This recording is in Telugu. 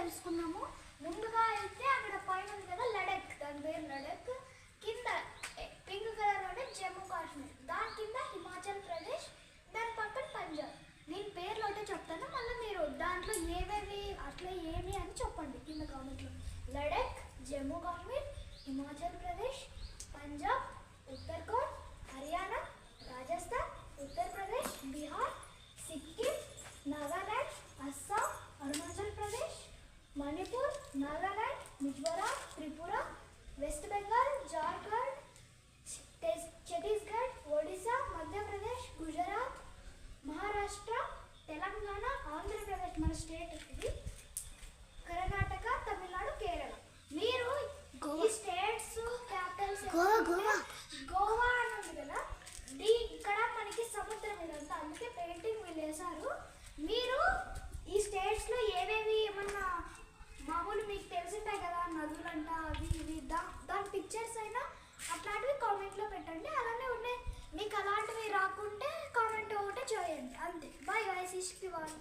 తెలుసుకున్నాము. ముందుగా అయితే అక్కడ పైన ఉంది కదా లడక్, దాని పేరు లడక్. కింద పింక్ కలర్ అంటే జమ్మూ కాశ్మీర్, దాని కింద హిమాచల్ ప్రదేశ్, దాని పక్కన పంజాబ్. నేను పేర్లు ఒకటే చెప్తాను, మళ్ళీ మీరు దాంట్లో ఏవేవి అట్లా ఏమి అని చెప్పండి కింద కామెంట్లో. లడక్, జమ్మూ కాశ్మీర్, హిమాచల్ ప్రదేశ్, పంజాబ్, ఉత్తరాఖండ్, హర్యానా, రాజస్థాన్, ఉత్తరప్రదేశ్, బీహార్, సిక్కిం, నాగాలాండ్, అస్సాం, అరుణాచల్ ప్రదేశ్, మణిపూర్, నాగాలాండ్, మిజోరాం, త్రిపుర, వెస్ట్ బెంగాల్, జార్ఖండ్, ఛత్తీస్గఢ్, ఒడిశా, మధ్యప్రదేశ్, గుజరాత్, మహారాష్ట్ర, తెలంగాణ, ఆంధ్రప్రదేశ్ మన స్టేట్ ఇది, కర్ణాటక, తమిళనాడు, కేరళ. మీరు ఈ స్టేట్స్ క్యాపిటల్స్ గోవా అని ఉంది కదా, ఇక్కడ మనకి సముద్రం ఇదంతా, అందుకే పెయింటింగ్ వీళ్ళు వేశారు. మీరు ఈ స్టేట్స్లో ఏవేవి ఏమన్నా మామూలు మీకు తెలిసింటాయి కదా, నదులంట అవి ఇవి, దాని పిక్చర్స్ అయినా అట్లాంటివి కామెంట్లో పెట్టండి. అలానే ఉన్నాయి, మీకు అలాంటివి రాకుంటే కామెంట్ ఒకటే చేయండి అంతే. బాయ్ గైస్, ఇష్కి వాళ్ళు.